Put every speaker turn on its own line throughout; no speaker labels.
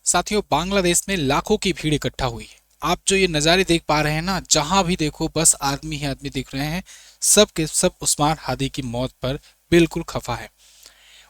साथियों, बांग्लादेश में लाखों की भीड़ इकट्ठा हुई है। आप जो ये नज़ारे देख पा रहे हैं ना, जहां भी देखो बस आदमी ही आदमी दिख रहे हैं। सब के सब उस्मान हादी की मौत पर बिल्कुल खफा है।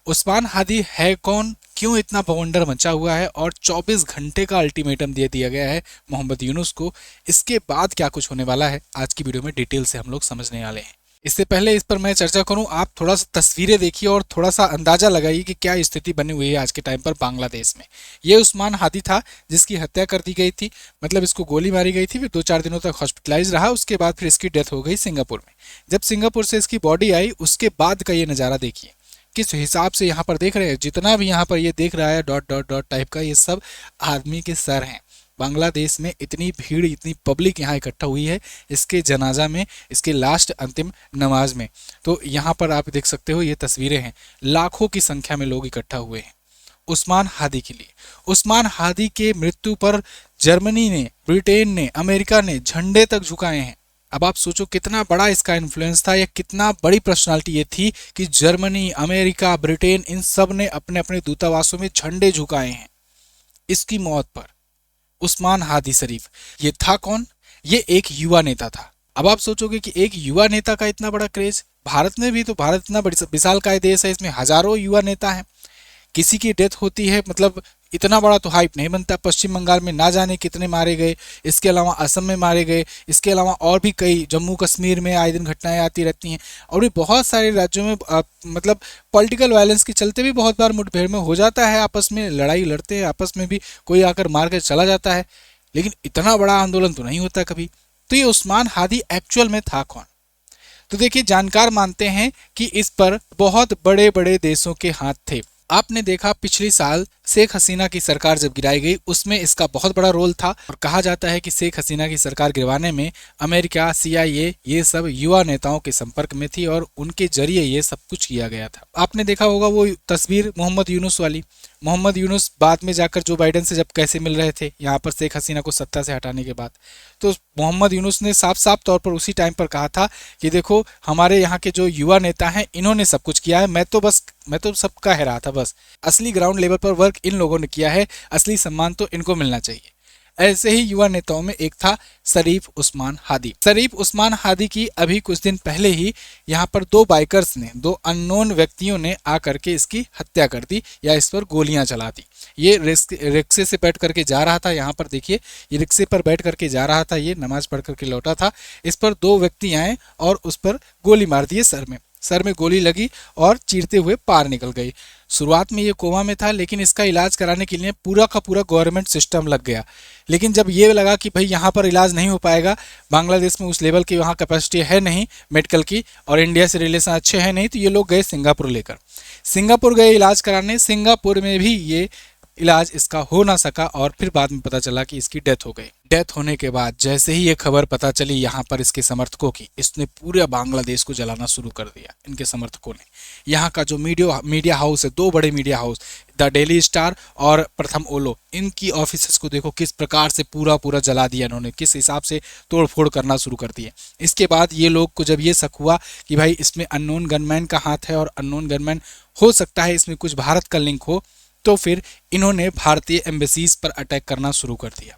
उस्मान हादी है कौन, क्यों इतना बवंडर मचा हुआ है और 24 घंटे का अल्टीमेटम दे दिया गया है मोहम्मद यूनुस को। इसके बाद क्या कुछ होने वाला है, आज की वीडियो में डिटेल से हम लोग समझने वाले हैं। इससे पहले इस पर मैं चर्चा करूं, आप थोड़ा सा तस्वीरें देखिए और थोड़ा सा अंदाजा लगाइए कि क्या स्थिति बनी हुई है आज के टाइम पर बांग्लादेश में। ये उस्मान हादी था जिसकी हत्या कर दी गई थी, मतलब इसको गोली मारी गई थी, फिर 2-4 दिनों तक हॉस्पिटलाइज रहा। उसके बाद फिर इसकी डेथ हो गई सिंगापुर में। जब सिंगापुर से इसकी बॉडी आई, उसके बाद का ये नज़ारा देखिए किस हिसाब से यहाँ पर देख रहे हैं। जितना भी यहाँ पर ये देख रहा है डॉट डॉट डॉट टाइप का, ये सब आदमी के सर हैं। बांग्लादेश में इतनी भीड़, इतनी पब्लिक यहाँ इकट्ठा हुई है इसके जनाजा में, इसके लास्ट अंतिम नमाज में। तो यहाँ पर आप देख सकते हो, ये तस्वीरें हैं, लाखों की संख्या में लोग इकट्ठा हुए हैं उस्मान हादी के लिए। उस्मान हादी के मृत्यु पर जर्मनी ने, ब्रिटेन ने, अमेरिका ने झंडे तक झुकाए हैं। अब आप सोचो कितना बड़ा इसका इन्फ्लुएंस था, या कितना बड़ी पर्सनालिटी ये थी कि जर्मनी, अमेरिका, ब्रिटेन, इन सब ने अपने अपने दूतावासों में झंडे झुकाए हैं इसकी मौत पर। उस्मान हादी शरीफ ये था कौन? ये एक युवा नेता था। अब आप सोचोगे कि एक युवा नेता का इतना बड़ा क्रेज भारत में भी, तो भारत इतना बड़ी विशालकाय देश है, इसमें हजारों युवा नेता हैं। किसी की डेथ होती है, मतलब इतना बड़ा तो हाइप नहीं बनता। पश्चिम बंगाल में ना जाने कितने मारे गए, इसके अलावा असम में मारे गए, इसके अलावा और भी कई, जम्मू कश्मीर में आए दिन घटनाएं आती रहती हैं। और भी बहुत सारे राज्यों में मतलब पॉलिटिकल वायलेंस के चलते भी बहुत बार मुठभेड़ में हो जाता है, आपस में लड़ाई लड़ते हैं, आपस में भी कोई आकर मार कर चला जाता है, लेकिन इतना बड़ा आंदोलन तो नहीं होता कभी। तो ये उस्मान हादी एक्चुअल में था कौन? तो देखिए, जानकार मानते हैं कि इस पर बहुत बड़े बड़े देशों के हाथ थे। आपने देखा पिछली साल शेख हसीना की सरकार जब गिराई गई, उसमें इसका बहुत बड़ा रोल था। और कहा जाता है कि शेख हसीना की सरकार गिरवाने में अमेरिका, CIA, ये सब युवा नेताओं के संपर्क में थी और उनके जरिए ये सब कुछ किया गया था। आपने देखा होगा वो तस्वीर मोहम्मद यूनुस वाली। मोहम्मद यूनुस बाद में जाकर जो बाइडेन से जब कैसे मिल रहे थे यहाँ पर शेख हसीना को सत्ता से हटाने के बाद, तो मोहम्मद यूनुस ने साफ साफ तौर पर उसी टाइम पर कहा था कि देखो, हमारे यहाँ के जो युवा नेता हैं इन्होंने सब कुछ किया है, मैं तो सब कह रहा था, बस असली ग्राउंड लेवल पर वर्क इन लोगों ने किया है, असली सम्मान तो इनको मिलना चाहिए। ऐसे ही युवा नेताओं में एक था शरीफ उस्मान हादी। शरीफ उस्मान हादी की अभी कुछ दिन पहले ही यहाँ पर दो बाइकर्स ने, दो अननोन व्यक्तियों ने आकर के इसकी हत्या कर दी या इस पर गोलियां चला दी। ये रिक्शे से बैठ करके जा रहा था, यहाँ पर देखिए, ये रिक्शे पर बैठ करके जा रहा था, ये नमाज पढ़ करके लौटा था। इस पर दो व्यक्ति आए और उस पर गोली मार दिए सर में गोली लगी और चीरते हुए पार निकल गई। शुरुआत में ये कोमा में था, लेकिन इसका इलाज कराने के लिए पूरा का पूरा गवर्नमेंट सिस्टम लग गया। लेकिन जब ये लगा कि भाई यहाँ पर इलाज नहीं हो पाएगा, बांग्लादेश में उस लेवल की वहाँ कैपेसिटी है नहीं मेडिकल की, और इंडिया से रिलेशन अच्छे हैं नहीं, तो ये लोग गए सिंगापुर लेकर। सिंगापुर गए इलाज कराने, सिंगापुर में भी ये इलाज इसका हो ना सका और फिर बाद में पता चला कि इसकी डेथ हो गई। डेथ होने के बाद जैसे ही ये खबर पता चली यहाँ पर इसके समर्थकों की, इसने पूरे बांग्लादेश को जलाना शुरू कर दिया। इनके समर्थकों ने, यहाँ का जो मीडिया हाउस है, दो बड़े media house, the daily star और प्रथम ओलो, इनकी ऑफिसेस को देखो किस प्रकार से पूरा जला दिया इन्होंने, किस हिसाब से तोड़फोड़ करना शुरू कर दिए। इसके बाद ये लोग को जब ये शक हुआ कि भाई इसमें अननोन गनमैन का हाथ है और अननोन गनमैन हो सकता है इसमें कुछ भारत का लिंक हो, तो फिर इन्होंने भारतीय एम्बेसीज पर अटैक करना शुरू कर दिया।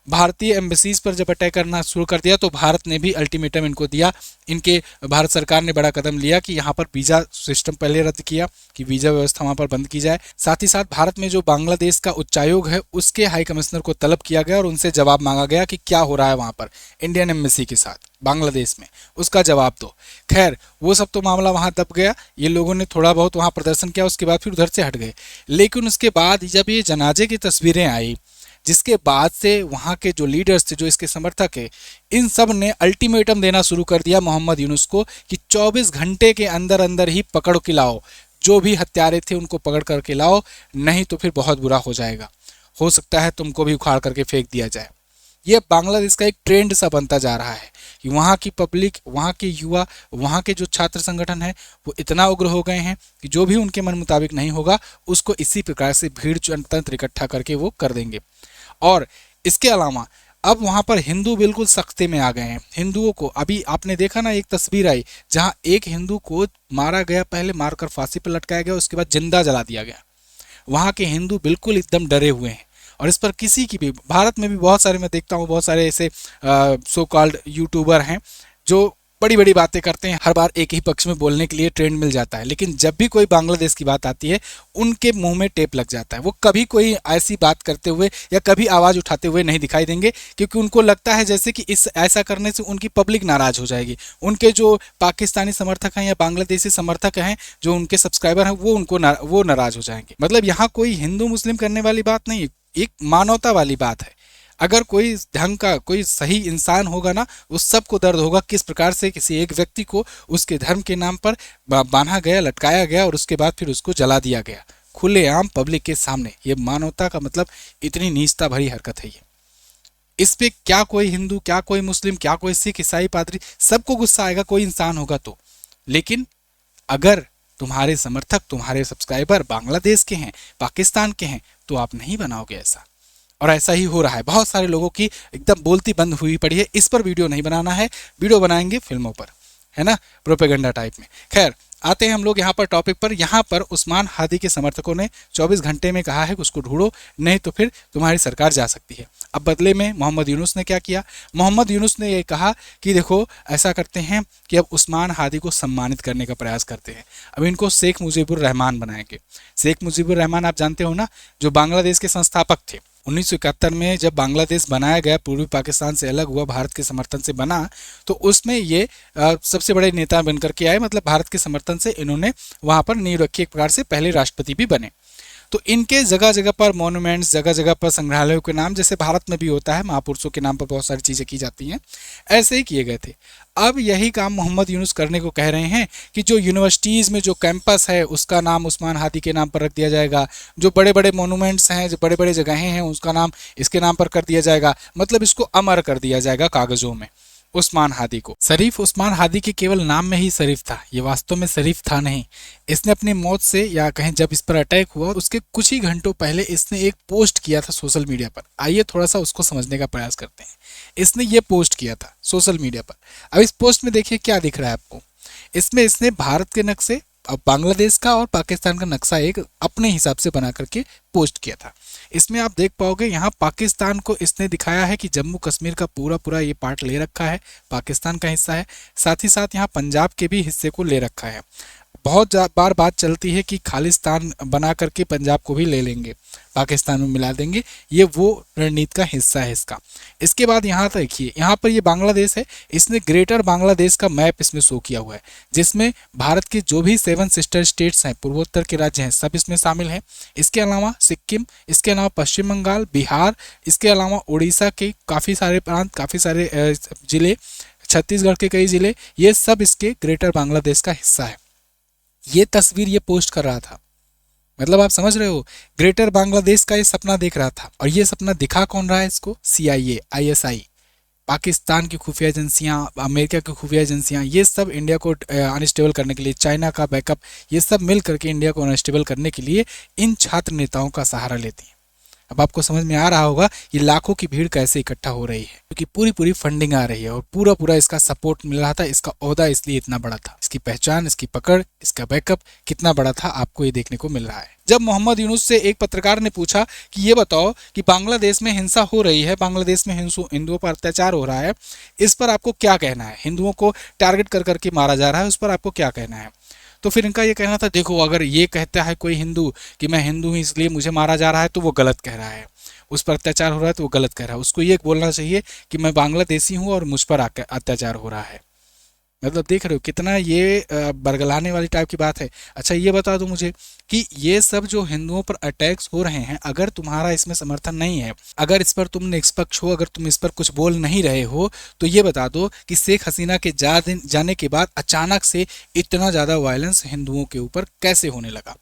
भारतीय एम्बेसीज पर जब अटैक करना शुरू कर दिया तो भारत ने भी अल्टीमेटम इनको दिया। इनके भारत सरकार ने बड़ा कदम लिया कि यहाँ पर वीज़ा सिस्टम पहले रद्द किया, कि वीज़ा व्यवस्था वहाँ पर बंद की जाए। साथ ही साथ भारत में जो बांग्लादेश का उच्चायोग है उसके हाई कमिश्नर को तलब किया गया और उनसे जवाब मांगा गया कि क्या हो रहा है वहाँ पर इंडियन एम्बेसी के साथ बांग्लादेश में, उसका जवाब दो। खैर, वो सब तो मामला वहाँ दब गया। ये लोगों ने थोड़ा बहुत वहाँ प्रदर्शन किया, उसके बाद फिर उधर से हट गए। लेकिन उसके बाद जब ये जनाजे की तस्वीरें आई, जिसके बाद से वहाँ के जो लीडर्स थे, जो इसके समर्थक है, इन सब ने अल्टीमेटम देना शुरू कर दिया मोहम्मद यूनुस को कि 24 घंटे के अंदर अंदर ही पकड़ के लाओ, जो भी हत्यारे थे उनको पकड़ करके लाओ, नहीं तो फिर बहुत बुरा हो जाएगा, हो सकता है तुमको भी उखाड़ करके फेंक दिया जाए। ये बांग्लादेश का एक ट्रेंड सा बनता जा रहा है कि वहाँ की पब्लिक, वहाँ के युवा, वहाँ के जो छात्र संगठन है वो इतना उग्र हो गए हैं कि जो भी उनके मन मुताबिक नहीं होगा उसको इसी प्रकार से भीड़ तंत्र इकट्ठा करके वो कर देंगे। और इसके अलावा अब वहाँ पर हिंदू बिल्कुल सख्ते में आ गए हैं। हिंदुओं को, अभी आपने देखा ना, एक तस्वीर आई जहाँ एक हिंदू को मारा गया, पहले मारकर फांसी पर लटकाया गया, उसके बाद जिंदा जला दिया गया। वहाँ के हिंदू बिल्कुल एकदम डरे हुए हैं और इस पर किसी की भी, भारत में भी बहुत सारे, मैं देखता हूँ बहुत सारे ऐसे सो कॉल्ड यूट्यूबर हैं जो बड़ी बड़ी बातें करते हैं, हर बार एक ही पक्ष में बोलने के लिए ट्रेंड मिल जाता है, लेकिन जब भी कोई बांग्लादेश की बात आती है उनके मुंह में टेप लग जाता है। वो कभी कोई ऐसी बात करते हुए या कभी आवाज़ उठाते हुए नहीं दिखाई देंगे, क्योंकि उनको लगता है जैसे कि इस ऐसा करने से उनकी पब्लिक नाराज हो जाएगी। उनके जो पाकिस्तानी समर्थक हैं या बांग्लादेशी समर्थक हैं, जो उनके सब्सक्राइबर हैं, वो नाराज हो जाएंगे। मतलब यहाँ कोई हिंदू मुस्लिम करने वाली बात नहीं, एक मानवता वाली बात है। अगर कोई ढंग का कोई सही इंसान होगा ना, उस सबको दर्द होगा किस प्रकार से किसी एक व्यक्ति को उसके धर्म के नाम पर बांधा गया, लटकाया गया और उसके बाद फिर उसको जला दिया गया खुलेआम पब्लिक के सामने। ये मानवता का मतलब इतनी नीचता भरी हरकत है ये। इस पे क्या कोई हिंदू, क्या कोई मुस्लिम, क्या कोई सिख, ईसाई, पादरी, सबको गुस्सा आएगा कोई इंसान होगा तो। लेकिन अगर तुम्हारे समर्थक, तुम्हारे सब्सक्राइबर बांग्लादेश के हैं, पाकिस्तान के हैं, तो आप नहीं बनाओगे ऐसा। और ऐसा ही हो रहा है, बहुत सारे लोगों की एकदम बोलती बंद हुई पड़ी है। इस पर वीडियो नहीं बनाना है, वीडियो बनाएंगे फिल्मों पर, है ना, प्रोपेगेंडा टाइप में। खैर आते हैं हम लोग यहाँ पर टॉपिक पर। यहाँ पर उस्मान हादी के समर्थकों ने 24 घंटे में कहा है कि उसको ढूंढो, नहीं तो फिर तुम्हारी सरकार जा सकती है। अब बदले में मोहम्मद यूनुस ने क्या किया? मोहम्मद यूनुस ने ये कहा कि देखो ऐसा करते हैं कि अब उस्मान हादी को सम्मानित करने का प्रयास करते हैं। अब इनको शेख मुजीबुर रहमान बनाएंगे। शेख मुजीबुर रहमान आप जानते हो ना, जो बांग्लादेश के संस्थापक थे। 1971 में जब बांग्लादेश बनाया गया, पूर्वी पाकिस्तान से अलग हुआ, भारत के समर्थन से बना, तो उसमें ये सबसे बड़े नेता बनकर के आए। मतलब भारत के समर्थन से इन्होंने वहाँ पर नींव रखी, एक प्रकार से पहले राष्ट्रपति भी बने। तो इनके जगह जगह पर मॉन्यूमेंट्स, जगह जगह पर संग्रहालयों के नाम, जैसे भारत में भी होता है महापुरुषों के नाम पर बहुत सारी चीज़ें की जाती हैं, ऐसे ही किए गए थे। अब यही काम मोहम्मद यूनुस करने को कह रहे हैं कि जो यूनिवर्सिटीज़ में जो कैंपस है उसका नाम उस्मान हादी के नाम पर रख दिया जाएगा, जो बड़े बड़े मॉन्यूमेंट्स हैं, जो बड़े बड़े जगहें हैं, उसका नाम इसके नाम पर कर दिया जाएगा। मतलब इसको अमर कर दिया जाएगा कागज़ों में उस्मान हादी को। शरीफ उस्मान हादी के केवल नाम में ही शरीफ था, ये वास्तव में शरीफ था नहीं। इसने अपनी मौत से, या कहें जब इस पर अटैक हुआ उसके कुछ ही घंटों पहले इसने एक पोस्ट किया था सोशल मीडिया पर। आइए थोड़ा सा उसको समझने का प्रयास करते हैं। इसने ये पोस्ट किया था सोशल मीडिया पर। अब इस पोस्ट में देखिए क्या दिख रहा है आपको। इसमें इसने भारत के नक्शे, अब बांग्लादेश का और पाकिस्तान का नक्शा एक अपने हिसाब से बना करके पोस्ट किया था। इसमें आप देख पाओगे यहाँ पाकिस्तान को इसने दिखाया है कि जम्मू कश्मीर का पूरा पूरा ये पार्ट ले रखा है, पाकिस्तान का हिस्सा है। साथ ही साथ यहाँ पंजाब के भी हिस्से को ले रखा है। बहुत बार बात चलती है कि खालिस्तान बना करके पंजाब को भी ले लेंगे, पाकिस्तान में मिला देंगे। ये वो रणनीति का हिस्सा है इसका। इसके बाद यहाँ देखिए, यहाँ पर ये बांग्लादेश है। इसने ग्रेटर बांग्लादेश का मैप इसमें शो किया हुआ है, जिसमें भारत के जो भी 7 सिस्टर स्टेट्स हैं, पूर्वोत्तर के राज्य हैं, सब इसमें शामिल हैं। इसके अलावा सिक्किम, इसके अलावा पश्चिम बंगाल, बिहार, इसके अलावा उड़ीसा के काफ़ी सारे प्रांत, काफ़ी सारे जिले, छत्तीसगढ़ के कई जिले, ये सब इसके ग्रेटर बांग्लादेश का हिस्सा है। ये तस्वीर ये पोस्ट कर रहा था, मतलब आप समझ रहे हो, ग्रेटर बांग्लादेश का ये सपना देख रहा था। और ये सपना दिखा कौन रहा है इसको? CIA, ISI, पाकिस्तान की खुफिया एजेंसियां, अमेरिका की खुफिया एजेंसियां, ये सब इंडिया को अनस्टेबल करने के लिए, चाइना का बैकअप, ये सब मिल करके इंडिया को अनस्टेबल करने के लिए इन छात्र नेताओं का सहारा लेती हैं। अब आपको समझ में आ रहा होगा ये लाखों की भीड़ कैसे इकट्ठा हो रही है, क्योंकि पूरी पूरी फंडिंग आ रही है और पूरा पूरा इसका सपोर्ट मिल रहा था। इसका ओहदा इसलिए इतना बड़ा था, इसकी पहचान, इसकी पकड़, इसका बैकअप कितना बड़ा था, आपको ये देखने को मिल रहा है। जब मोहम्मद यूनुस से एक पत्रकार ने पूछा कि ये बताओ कि बांग्लादेश में हिंसा हो रही है, बांग्लादेश में हिंदुओं पर अत्याचार हो रहा है, इस पर आपको क्या कहना है? हिंदुओं को टारगेट कर करके मारा जा रहा है, उस पर आपको क्या कहना है? तो फिर इनका ये कहना था, देखो अगर ये कहता है कोई हिंदू कि मैं हिंदू हूँ इसलिए मुझे मारा जा रहा है, तो वो गलत कह रहा है। उस पर अत्याचार हो रहा है तो वो गलत कह रहा है। उसको ये बोलना चाहिए कि मैं बांग्लादेशी हूँ और मुझ पर अत्याचार हो रहा है। मतलब देख रहे हो कितना ये बरगलाने वाली टाइप की बात है। अच्छा ये बता दो मुझे कि ये सब जो हिंदुओं पर अटैक्स हो रहे हैं, अगर तुम्हारा इसमें समर्थन नहीं है, अगर इस पर तुम निष्पक्ष हो, अगर तुम इस पर कुछ बोल नहीं रहे हो, तो ये बता दो कि शेख हसीना के जाने के बाद अचानक से इतना ज़्यादा वायलेंस हिंदुओं के ऊपर कैसे होने लगा?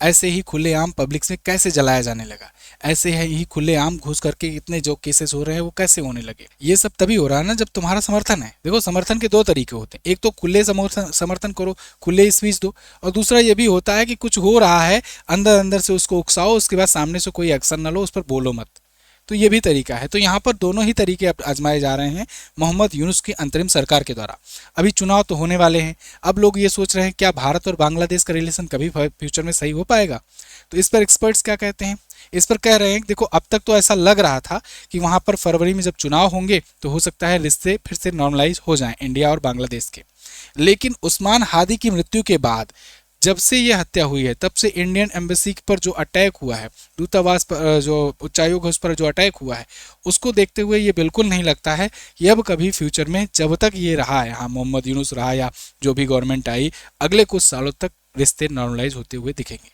ऐसे ही खुलेआम पब्लिक से कैसे जलाया जाने लगा? ऐसे ही खुलेआम घुस करके इतने जो केसेस हो रहे हैं वो कैसे होने लगे? ये सब तभी हो रहा है ना जब तुम्हारा समर्थन है। देखो समर्थन के 2 तरीके होते हैं, एक तो खुले समर्थन करो, खुले स्पीच दो, और दूसरा ये भी होता है कि कुछ हो रहा है अंदर अंदर से उसको उकसाओ, उसके बाद सामने से कोई एक्शन ना लो, उस पर बोलो मत। तो ये भी तरीका है। तो यहाँ पर दोनों ही तरीके अब आजमाए जा रहे हैं मोहम्मद यूनुस की अंतरिम सरकार के द्वारा। अभी चुनाव तो होने वाले हैं, अब लोग ये सोच रहे हैं क्या भारत और बांग्लादेश का रिलेशन कभी फ्यूचर में सही हो पाएगा। तो इस पर एक्सपर्ट्स क्या कहते हैं, इस पर कह रहे हैं देखो अब तक तो ऐसा लग रहा था कि वहां पर फरवरी में जब चुनाव होंगे तो हो सकता है रिश्ते फिर से नॉर्मलाइज हो जाएं इंडिया और बांग्लादेश के। लेकिन उस्मान हादी की मृत्यु के बाद जब से ये हत्या हुई है तब से इंडियन एम्बेसी पर जो अटैक हुआ है, दूतावास पर जो उच्चायोग है उस पर जो अटैक हुआ है, उसको देखते हुए ये बिल्कुल नहीं लगता है कि अब कभी फ्यूचर में जब तक ये रहा है, हाँ मोहम्मद यूनुस रहा या जो भी गवर्नमेंट आई, अगले कुछ सालों तक रिश्ते नॉर्मलाइज होते हुए दिखेंगे।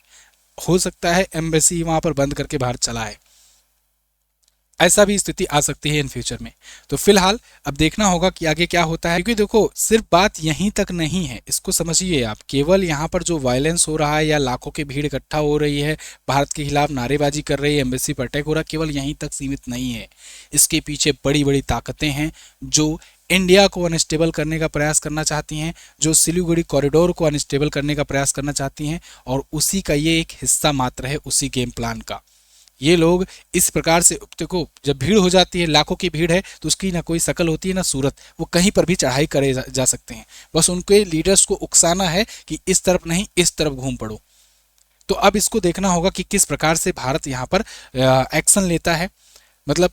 हो सकता है एम्बेसी वहां पर बंद करके भारत चला है, ऐसा भी स्थिति आ सकती है इन फ्यूचर में। तो फिलहाल अब देखना होगा कि आगे क्या होता है, क्योंकि देखो सिर्फ बात यहीं तक नहीं है, इसको समझिए आप। केवल यहाँ पर जो वायलेंस हो रहा है या लाखों की भीड़ इकट्ठा हो रही है, भारत के खिलाफ नारेबाजी कर रही है, एम्बेसी पर अटैक हो रहा है, केवल यहीं तक सीमित नहीं है। इसके पीछे बड़ी बड़ी ताकतें हैं जो इंडिया को अनस्टेबल करने का प्रयास करना चाहती हैं, जो सिलीगुड़ी कॉरिडोर को अनस्टेबल करने का प्रयास करना चाहती हैं, और उसी का ये एक हिस्सा मात्र है उसी गेम प्लान का। ये लोग इस प्रकार से, देखो जब भीड़ हो जाती है, लाखों की भीड़ है, तो उसकी ना कोई शकल होती है ना सूरत, वो कहीं पर भी चढ़ाई करे जा सकते हैं। बस उनके लीडर्स को उकसाना है कि इस तरफ नहीं इस तरफ घूम पड़ो। तो अब इसको देखना होगा कि किस प्रकार से भारत यहाँ पर एक्शन लेता है। मतलब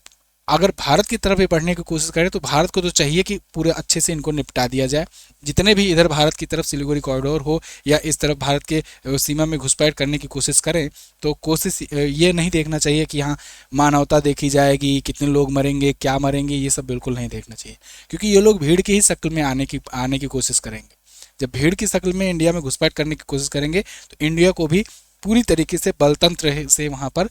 अगर भारत की तरफ ये बढ़ने की कोशिश करे तो भारत को तो चाहिए कि पूरे अच्छे से इनको निपटा दिया जाए। जितने भी इधर भारत की तरफ सिलीगुड़ी कॉरिडोर हो या इस तरफ भारत के सीमा में घुसपैठ करने की कोशिश करें, तो कोशिश ये नहीं देखना चाहिए कि हाँ मानवता देखी जाएगी, कितने लोग मरेंगे, क्या मरेंगे, ये सब बिल्कुल नहीं देखना चाहिए। क्योंकि ये लोग भीड़ की ही शक्ल में आने की कोशिश करेंगे। जब भीड़ की शक्ल में इंडिया में घुसपैठ करने की कोशिश करेंगे तो इंडिया को भी पूरी तरीके से बलतंत्र से वहाँ पर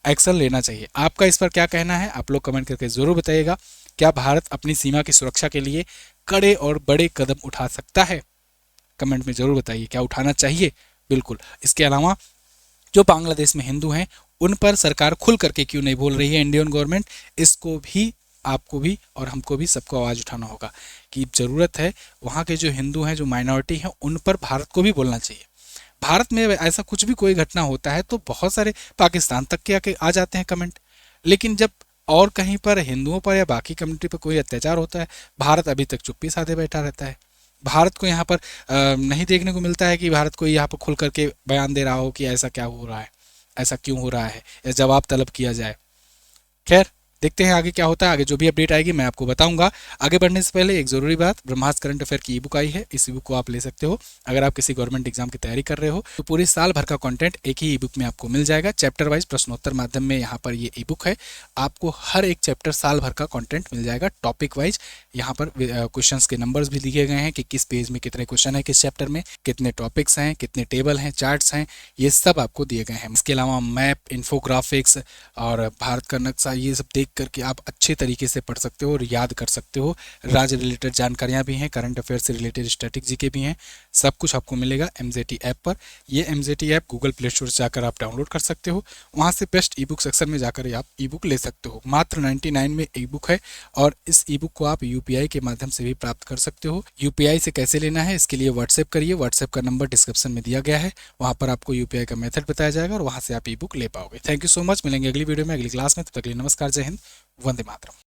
एक्शन लेना चाहिए। आपका इस पर क्या कहना है, आप लोग कमेंट करके ज़रूर बताइएगा। क्या भारत अपनी सीमा की सुरक्षा के लिए कड़े और बड़े कदम उठा सकता है? कमेंट में ज़रूर बताइए, क्या उठाना चाहिए? बिल्कुल। इसके अलावा जो बांग्लादेश में हिंदू हैं उन पर सरकार खुल करके क्यों नहीं बोल रही है इंडियन गवर्नमेंट, इसको भी आपको भी और हमको भी सबको आवाज़ उठाना होगा कि ज़रूरत है वहाँ के जो हिंदू हैं, जो माइनॉरिटी हैं, उन पर भारत को भी बोलना चाहिए। भारत में ऐसा कुछ भी कोई घटना होता है तो बहुत सारे पाकिस्तान तक के आके आ जाते हैं कमेंट, लेकिन जब और कहीं पर हिंदुओं पर या बाकी कम्युनिटी पर कोई अत्याचार होता है, भारत अभी तक चुप्पी साधे बैठा रहता है। भारत को यहाँ पर नहीं देखने को मिलता है कि भारत को यहाँ पर खुल करके बयान दे रहा हो कि ऐसा क्या हो रहा है, ऐसा क्यों हो रहा है, या जवाब तलब किया जाए। खैर देखते हैं आगे क्या होता है। आगे जो भी अपडेट आएगी मैं आपको बताऊंगा। आगे बढ़ने से पहले एक जरूरी बात, ब्रह्मास्त्र करंट अफेयर की ई बुक आई है, इस ई बुक को आप ले सकते हो। अगर आप किसी गवर्नमेंट एग्जाम की तैयारी कर रहे हो तो पूरे साल भर का कंटेंट एक ही ई बुक में आपको मिल जाएगा। चैप्टर वाइज प्रश्नोत्तर माध्यम में यहाँ पर ये ई बुक है। आपको हर एक चैप्टर साल भर का कॉन्टेंट मिल जाएगा टॉपिक वाइज। यहाँ पर क्वेश्चन के नंबर्स भी दिए गए हैं कि किस पेज में कितने क्वेश्चन है, किस चैप्टर में कितने टॉपिक्स हैं, कितने टेबल हैं, चार्ट्स हैं, ये सब आपको दिए गए हैं। इसके अलावा मैप, इन्फोग्राफिक्स और भारत का नक्शा, ये सब देख करके आप अच्छे तरीके से पढ़ सकते हो और याद कर सकते हो। राज्य रिलेटेड जानकारियां भी हैं, करंट अफेयर से रिलेटेड स्टैटिक जीके भी हैं, सब कुछ आपको मिलेगा एमजेटी ऐप पर। ये MJT app Google play store से जाकर आप डाउनलोड कर सकते हो, वहां से बेस्ट ई बुक सेक्शन में जाकर आप ई बुक ले सकते हो। मात्र 99 में ई बुक है और इस ई बुक को आप यूपीआई के माध्यम से भी प्राप्त कर सकते हो। यूपीआई से कैसे लेना है इसके लिए व्हाट्सएप करिए, व्हाट्सएप का नंबर डिस्क्रिप्शन में दिया गया है, वहां पर आपको यूपीआई का मेथड बताया जाएगा और वहां से आप ई बुक ले पाओगे। थैंक यू सो मच, मिलेंगे अगली वीडियो में अगली क्लास में, तब तक के लिए नमस्कार, जय हिंद, वंदे मातरम।